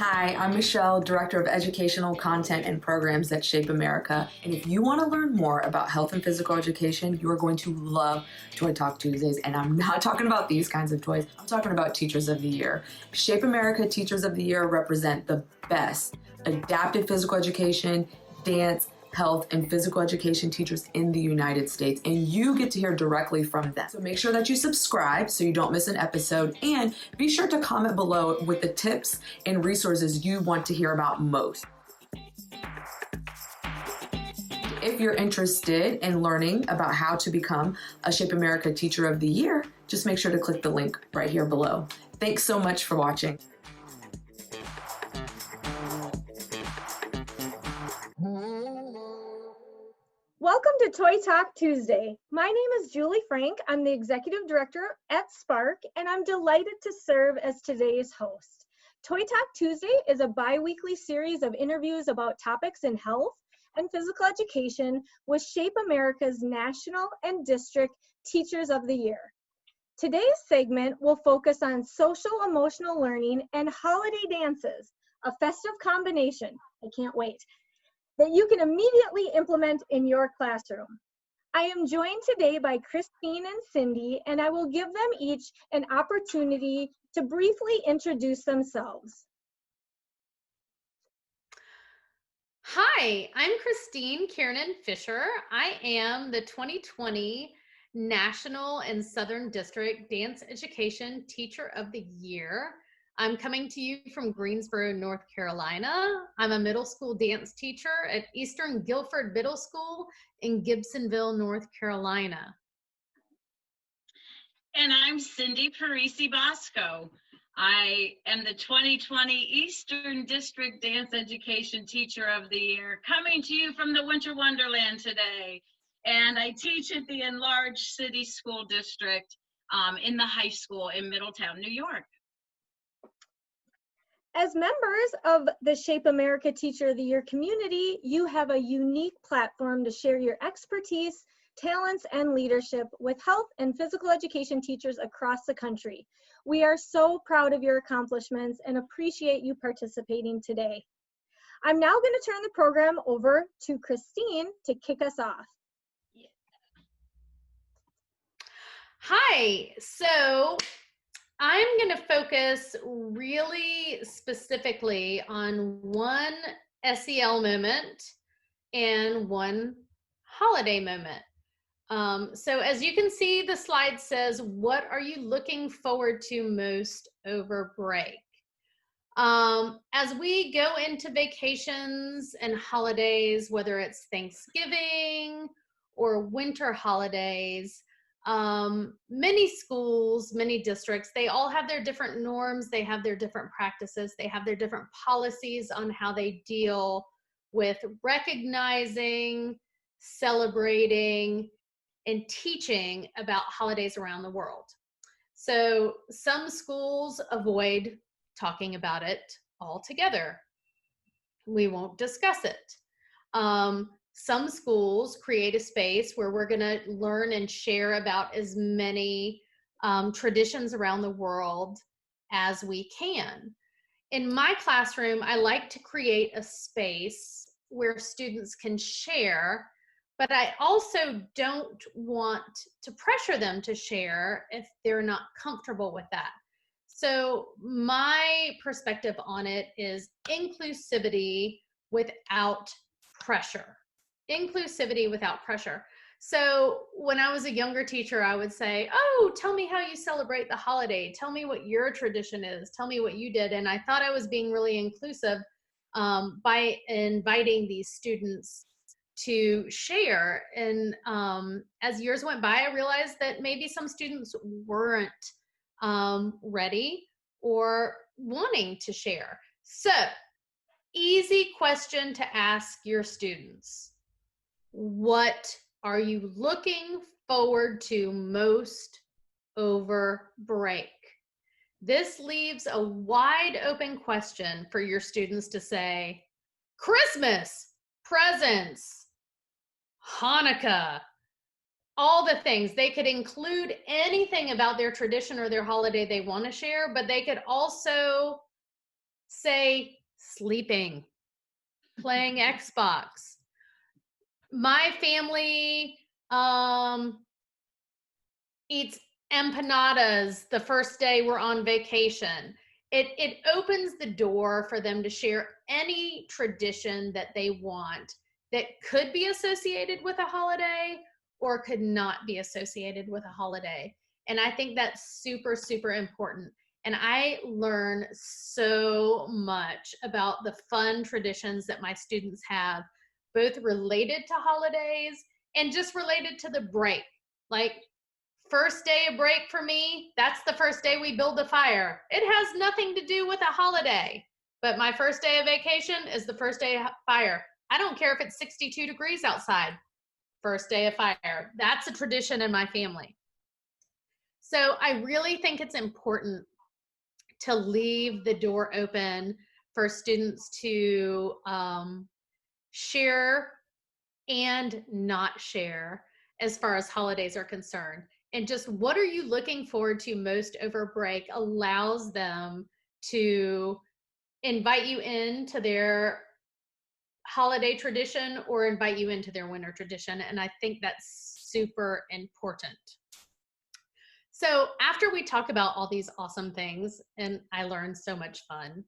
Hi, I'm Michelle, Director of Educational Content and Programs at Shape America. And if you want to learn more about health and physical education, you are going to love Toy Talk Tuesdays. And I'm not talking about these kinds of toys. I'm talking about Teachers of the Year. Shape America Teachers of the Year represent the best adapted physical education, dance, health, and physical education teachers in the United States, and you get to hear directly from them. So make sure that you subscribe so you don't miss an episode, and be sure to comment below with the tips and resources you want to hear about most. If you're interested in learning about how to become a Shape America Teacher of the Year, just make sure to click the link right here below. Thanks so much for watching. Welcome to Toy Talk Tuesday. My name is Julie Frank. I'm the Executive Director at Spark, and I'm delighted to serve as today's host. Toy Talk Tuesday is a bi-weekly series of interviews about topics in health and physical education with Shape America's National and District Teachers of the Year. Today's segment will focus on social emotional learning and holiday dances, a festive combination. I can't wait. That you can immediately implement in your classroom. I am joined today by Christine and Cindy, and I will give them each an opportunity to briefly introduce themselves. Hi, I'm Christine Kiernan Fisher. I am the 2020 National and Southern District Dance Education Teacher of the Year. I'm coming to you from Greensboro, North Carolina. I'm a middle school dance teacher at Eastern Guilford Middle School in Gibsonville, North Carolina. And I'm Cindi Parise Bosco. I am the 2020 Eastern District Dance Education Teacher of the Year, coming to you from the Winter Wonderland today. And I teach at the enlarged city school district in the high school in Middletown, New York. As members of the Shape America Teacher of the Year community, you have a unique platform to share your expertise, talents, and leadership with health and physical education teachers across the country. We are so proud of your accomplishments and appreciate you participating today. I'm now going to turn the program over to Christine to kick us off. Hi, so I'm going to focus really specifically on one SEL moment and one holiday moment. So as you can see, the slide says, what are you looking forward to most over break? As we go into vacations and holidays, whether it's Thanksgiving or winter holidays, many schools, many districts, they all have their different norms, they have their different practices, they have their different policies on how they deal with recognizing, celebrating, and teaching about holidays around the world. So some schools avoid talking about it altogether. We won't discuss it. Some schools create a space where we're going to learn and share about as many traditions around the world as we can. In my classroom, I like to create a space where students can share, but I also don't want to pressure them to share if they're not comfortable with that. So my perspective on it is inclusivity without pressure. Inclusivity without pressure. So when I was a younger teacher, I would say, oh, tell me how you celebrate the holiday. Tell me what your tradition is. Tell me what you did. And I thought I was being really inclusive by inviting these students to share. And as years went by, I realized that maybe some students weren't ready or wanting to share. So, easy question to ask your students. What are you looking forward to most over break? This leaves a wide open question for your students to say, Christmas, presents, Hanukkah, all the things. They could include anything about their tradition or their holiday they want to share, but they could also say sleeping, playing Xbox. My family eats empanadas the first day we're on vacation. It opens the door for them to share any tradition that they want that could be associated with a holiday or could not be associated with a holiday. And I think that's super, super important. And I learn so much about the fun traditions that my students have, both related to holidays and just related to the break. Like, first day of break for me, that's the first day we build the fire. It has nothing to do with a holiday, but my first day of vacation is the first day of fire. I don't care if it's 62 degrees outside. First day of fire. That's a tradition in my family. So I really think it's important to leave the door open for students to share and not share as far as holidays are concerned. And just what are you looking forward to most over break allows them to invite you into their holiday tradition or invite you into their winter tradition. And I think that's super important. So after we talk about all these awesome things, and I learned so much fun,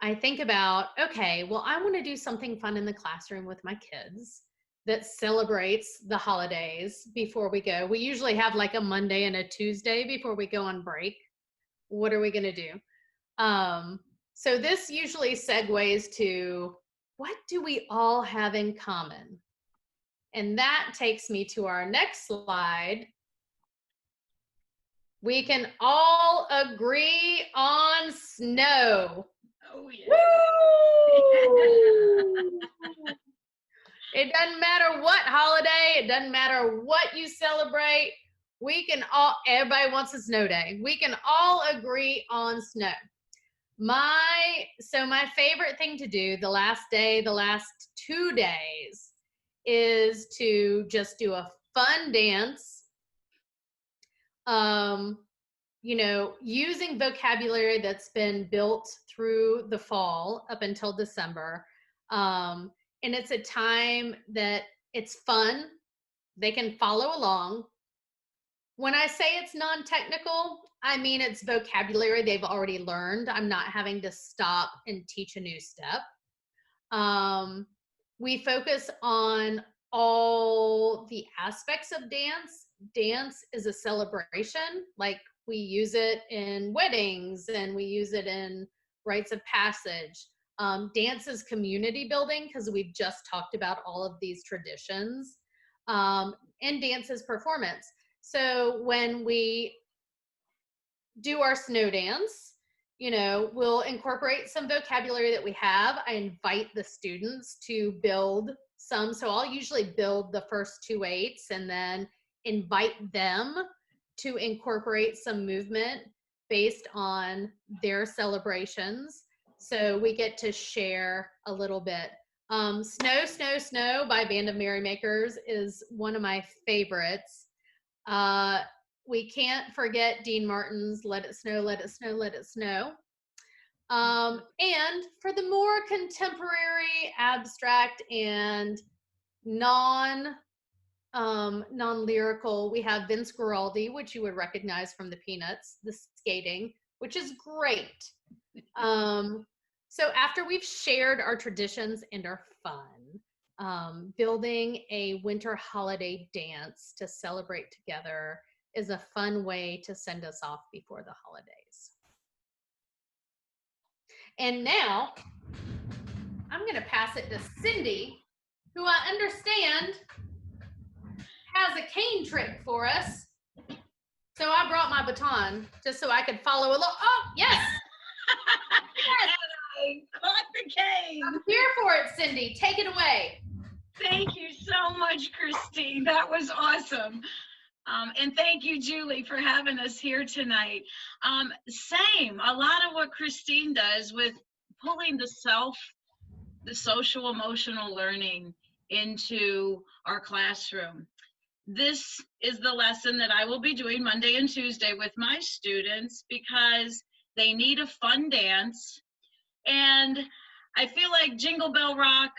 I think about, okay, well, I want to do something fun in the classroom with my kids that celebrates the holidays before we go. We usually have like a Monday and a Tuesday before we go on break. What are we going to do? So this usually segues to, what do we all have in common? And that takes me to our next slide. We can all agree on snow. Oh, yeah. Woo! It doesn't matter what holiday, it doesn't matter what you celebrate. We can all, everybody wants a snow day. We can all agree on snow. So my favorite thing to do the last 2 days is to just do a fun dance. You know, using vocabulary that's been built through the fall up until December. And it's a time that it's fun. They can follow along. When I say it's non-technical, I mean it's vocabulary they've already learned. I'm not having to stop and teach a new step. We focus on all the aspects of dance. Dance is a celebration. Like, we use it in weddings and we use it in rites of passage. Dance is community building because we've just talked about all of these traditions. And dance is performance. So when we do our snow dance, you know, we'll incorporate some vocabulary that we have. I invite the students to build some. So I'll usually build the first 2 8s and then invite them to incorporate some movement based on their celebrations. So we get to share a little bit. Snow, Snow, Snow by Band of Merrymakers is one of my favorites. We can't forget Dean Martin's Let It Snow, Let It Snow, Let It Snow. And for the more contemporary, abstract, and non-lyrical, we have Vince Guaraldi, which you would recognize from the Peanuts, the skating, which is great. So after we've shared our traditions and our fun, building a winter holiday dance to celebrate together is a fun way to send us off before the holidays. And now I'm going to pass it to Cindi, who I understand has a cane trick for us. So I brought my baton just so I could follow along. Oh, yes. Yes. I caught the cane. I'm here for it, Cindi. Take it away. Thank you so much, Christine. That was awesome. And thank you, Julie, for having us here tonight. Same, a lot of what Christine does with pulling the social emotional learning into our classroom. This is the lesson that I will be doing Monday and Tuesday with my students, because They need a fun dance. And I feel like Jingle Bell Rock,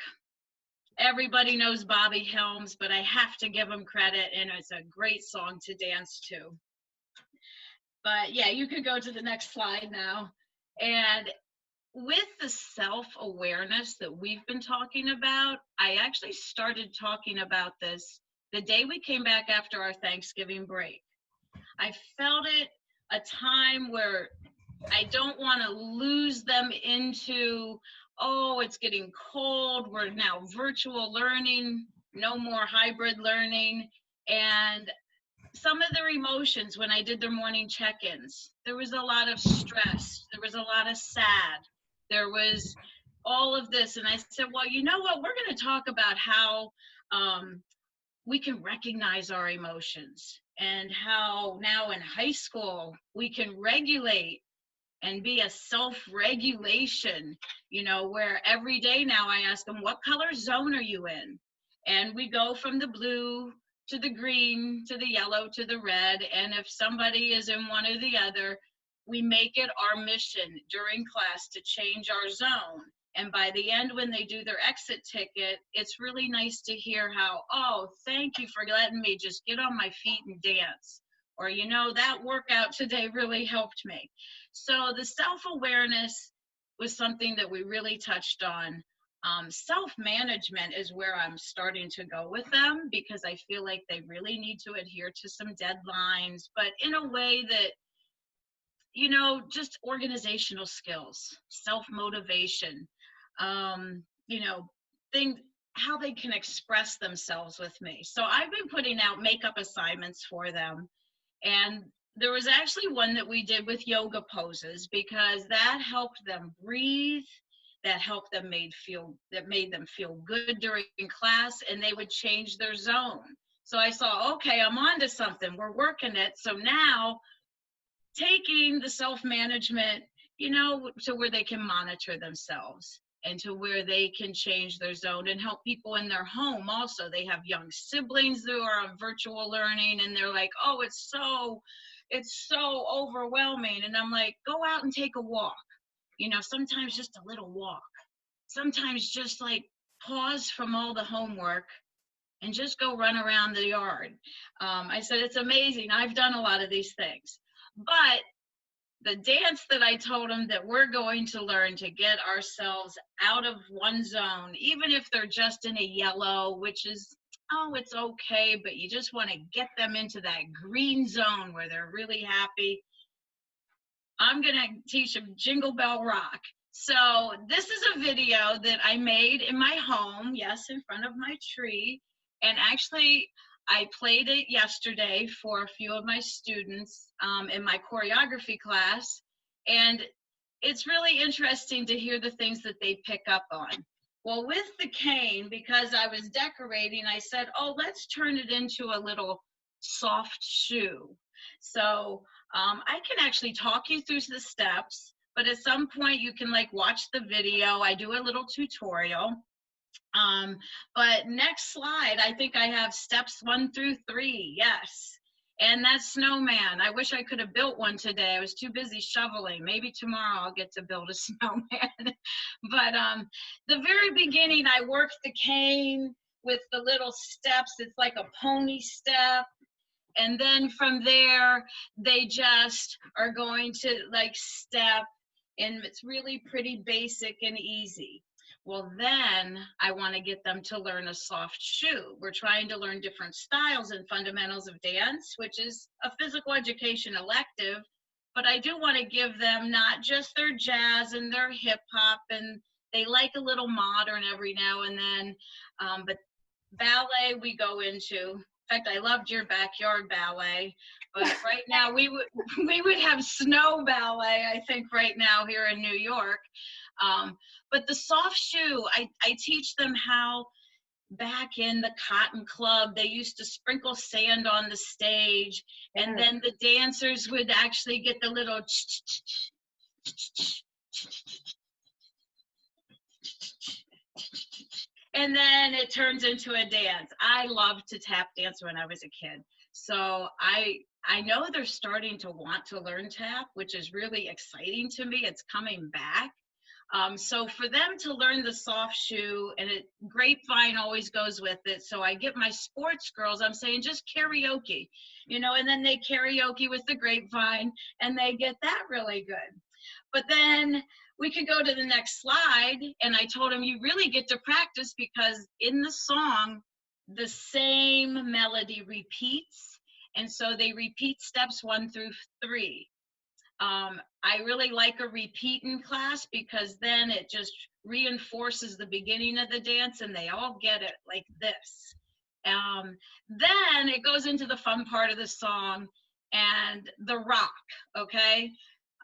everybody knows Bobby Helms, but I have to give him credit, and it's a great song to dance to. But yeah, you could go to the next slide now. And with the self-awareness that we've been talking about, I actually started talking about this the day we came back after our Thanksgiving break. I felt it a time where I don't want to lose them into, oh, it's getting cold, we're now virtual learning, no more hybrid learning. And some of their emotions when I did their morning check-ins, there was a lot of stress, there was a lot of sad, there was all of this. And I said, well, you know what, we're going to talk about how we can recognize our emotions, and how now in high school we can regulate and be a self-regulation, you know, where every day now I ask them, what color zone are you in? And we go from the blue to the green to the yellow to the red. And if somebody is in one or the other, we make it our mission during class to change our zone. And by the end, when they do their exit ticket, it's really nice to hear how, oh, thank you for letting me just get on my feet and dance. Or, you know, that workout today really helped me. So the self-awareness was something that we really touched on. Self-management is where I'm starting to go with them, because I feel like they really need to adhere to some deadlines, but in a way that, you know, just organizational skills, self-motivation, you know, how they can express themselves with me. So I've been putting out makeup assignments for them. And there was actually one that we did with yoga poses, because that helped them breathe, that helped them made them feel good during class, and they would change their zone. So I saw, okay, I'm onto something, we're working it. So now taking the self-management, you know, to where they can monitor themselves, and to where they can change their zone and help people in their home also. They have young siblings who are on virtual learning, and they're like, oh, it's so overwhelming. And I'm like, go out and take a walk. You know, sometimes just a little walk. Sometimes just like pause from all the homework and just go run around the yard. I said, it's amazing. I've done a lot of these things. But the dance that I told them that we're going to learn to get ourselves out of one zone, even if they're just in a yellow, which is, oh, it's okay, but you just want to get them into that green zone where they're really happy. I'm going to teach them Jingle Bell Rock. So this is a video that I made in my home, yes, in front of my tree. And actually, I played it yesterday for a few of my students in my choreography class. And it's really interesting to hear the things that they pick up on. Well, with the cane, because I was decorating, I said, oh, let's turn it into a little soft shoe. So I can actually talk you through the steps, but at some point you can like watch the video. I do a little tutorial. But next slide, I think I have steps 1 through 3. Yes. And that snowman, I wish I could have built one today. I was too busy shoveling. Maybe tomorrow I'll get to build a snowman. But the very beginning, I worked the cane with the little steps. It's like a pony step. And then from there, they just are going to like step, and it's really pretty basic and easy. Well, then I want to get them to learn a soft shoe. We're trying to learn different styles and fundamentals of dance, which is a physical education elective, but I do want to give them not just their jazz and their hip hop, and they like a little modern every now and then, but ballet we go into. In fact, I loved your backyard ballet, but right now we would have snow ballet, I think, right now here in New York. But the soft shoe, I teach them how back in the Cotton Club, they used to sprinkle sand on the stage, and then the dancers would actually get the little and then it turns into a dance. I loved to tap dance when I was a kid. So I I know they're starting to want to learn tap, which is really exciting to me. It's coming back. So for them to learn the soft shoe, and grapevine always goes with it. So I get my sports girls, I'm saying just karaoke, and then they karaoke with the grapevine and they get that really good. But then we could go to the next slide, and I told them you really get to practice because in the song, the same melody repeats. And so they repeat steps 1 through 3. I really like a repeat in class because then it just reinforces the beginning of the dance and they all get it like this. Then it goes into the fun part of the song and the rock, okay?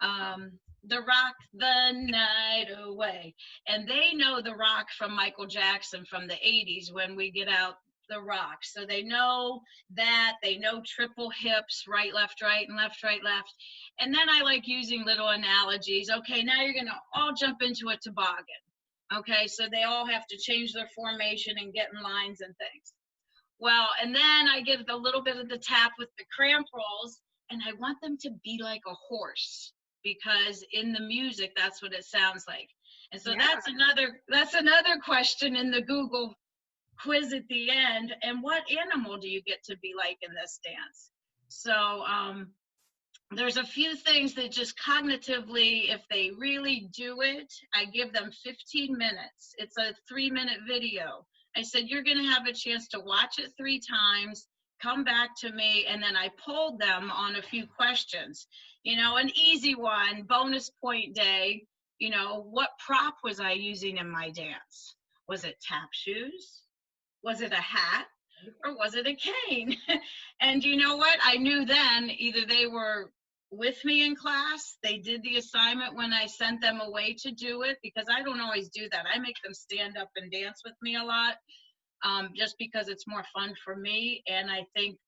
The rock the night away. And they know the rock from Michael Jackson from the 80s when we get out the rock. So they know that, they know triple hips, right, left, and left, right, left. And then I like using little analogies. Okay, now you're gonna all jump into a toboggan. Okay, so they all have to change their formation and get in lines and things. Well, and then I give a little bit of the tap with the cramp rolls, and I want them to be like a horse because in the music, that's what it sounds like. And so that's another question in the Google quiz at the end. And what animal do you get to be like in this dance? So there's a few things that just cognitively, if they really do it, I give them 15 minutes. It's a 3-minute video. I said, you're going to have a chance to watch it 3 times, come back to me, and then I polled them on a few questions. An easy one, bonus point day, what prop was I using in my dance? Was it tap shoes? Was it a hat? Or was it a cane? And you know what? I knew then either they were with me in class, they did the assignment when I sent them away to do it, because I don't always do that. I make them stand up and dance with me a lot, just because it's more fun for me. And I think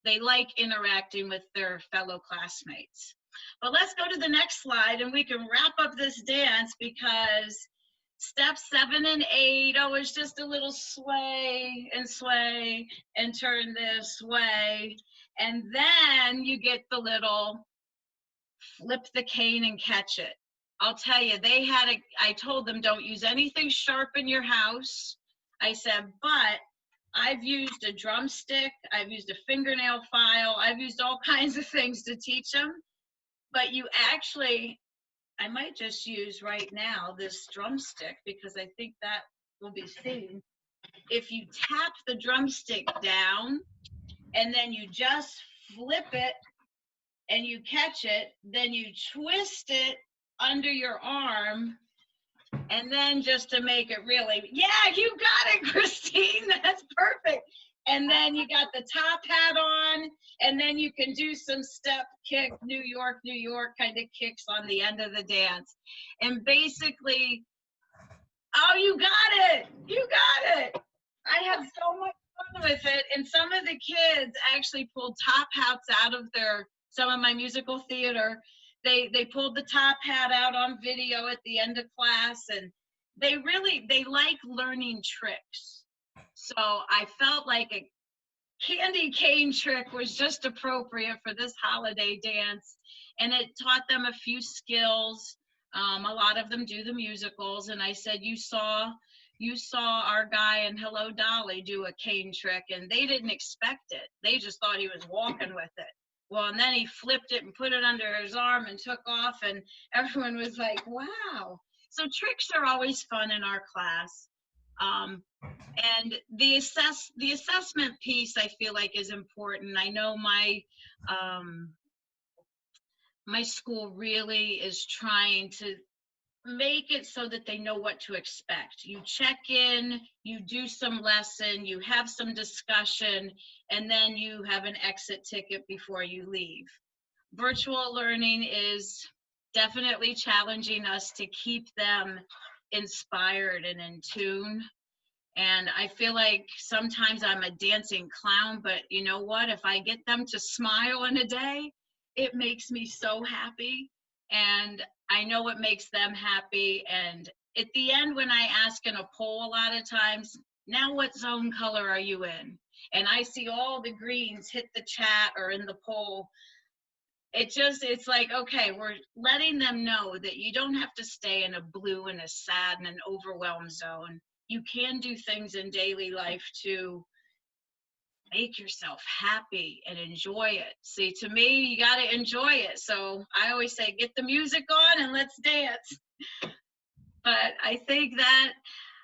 they like interacting with their fellow classmates. But let's go to the next slide and we can wrap up this dance, because step 7 and 8, oh, it's just a little sway and turn this way. And then you get the little flip the cane and catch it. I'll tell you, I told them don't use anything sharp in your house. I said, but I've used a drumstick, I've used a fingernail file, I've used all kinds of things to teach them. But I might just use right now this drumstick because I think that will be seen. If you tap the drumstick down and then you just flip it and you catch it, then you twist it under your arm, and then just to make it really, yeah, you got it, Christine, that's perfect. And then you got the top hat on, and then you can do some step kick, New York kind of kicks on the end of the dance. And basically, oh, you got it. I have so much fun with it. And some of the kids actually pulled top hats out of some of my musical theater. They pulled the top hat out on video at the end of class, and they like learning tricks. So I felt like a candy cane trick was just appropriate for this holiday dance. And it taught them a few skills. A lot of them do the musicals. And I said, you saw our guy in Hello Dolly do a cane trick, and they didn't expect it. They just thought he was walking with it. Well, and then he flipped it and put it under his arm and took off, and everyone was like, wow. So tricks are always fun in our class. And the assessment piece, I feel like, is important. I know my school really is trying to make it so that they know what to expect. You check in, you do some lesson, you have some discussion, and then you have an exit ticket before you leave. Virtual learning is definitely challenging us to keep them inspired and in tune. And I feel like sometimes I'm a dancing clown, but you know what? If I get them to smile in a day, it makes me so happy. And I know it makes them happy. And at the end, when I ask in a poll a lot of times, now what zone color are you in? and I see all the greens hit the chat or in the poll, it's like, okay, we're letting them know that you don't have to stay in a blue and a sad and an overwhelmed zone. You can do things in daily life to make yourself happy and enjoy it. See, to me, you got to enjoy it. So I always say, get the music on and let's dance. But I think that,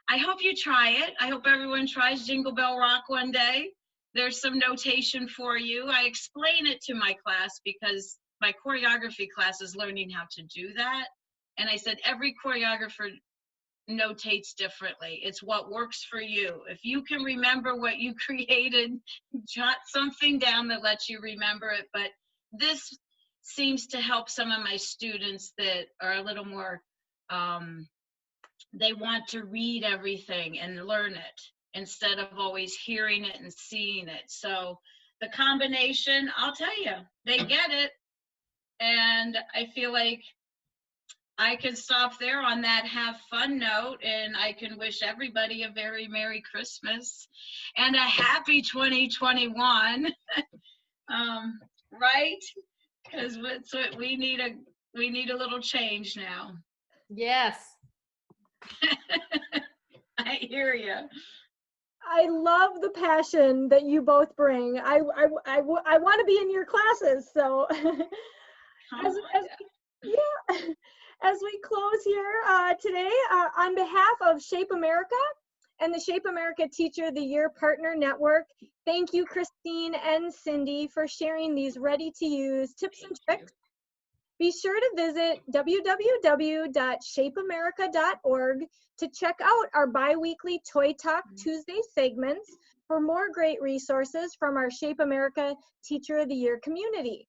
I hope you try it. I hope everyone tries Jingle Bell Rock one day. There's some notation for you. I explain it to my class because my choreography class is learning how to do that. And I said, every choreographer notates differently. It's what works for you. If you can remember what you created, jot something down that lets you remember it. But this seems to help some of my students that are a little more, they want to read everything and learn it instead of always hearing it and seeing it. So the combination, I'll tell you, they get it. And I feel like I can stop there on that have fun note, and I can wish everybody a very Merry Christmas and a happy 2021. Right? Because we need a little change now. Yes. I hear you. I love the passion that you both bring. I want to be in your classes. So as we close here today, on behalf of Shape America and the Shape America Teacher of the Year Partner Network, thank you, Christine and Cindi, for sharing these ready-to-use tips and tricks. Be sure to visit www.shapeamerica.org to check out our bi-weekly Toy Talk Tuesday segments for more great resources from our Shape America Teacher of the Year community.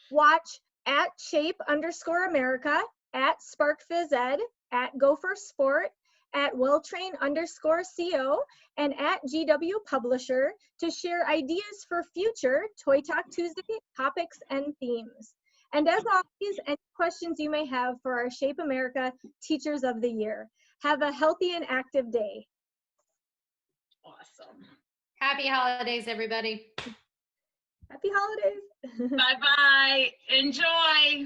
Watch at Shape_America, at SparkFizEd, at Gopher Sport, at WellTrain_CO, and at GW Publisher to share ideas for future Toy Talk Tuesday topics and themes. And as always, any questions you may have for our Shape America Teachers of the Year. Have a healthy and active day. Awesome. Happy holidays, everybody. Happy holidays. Bye-bye. Enjoy.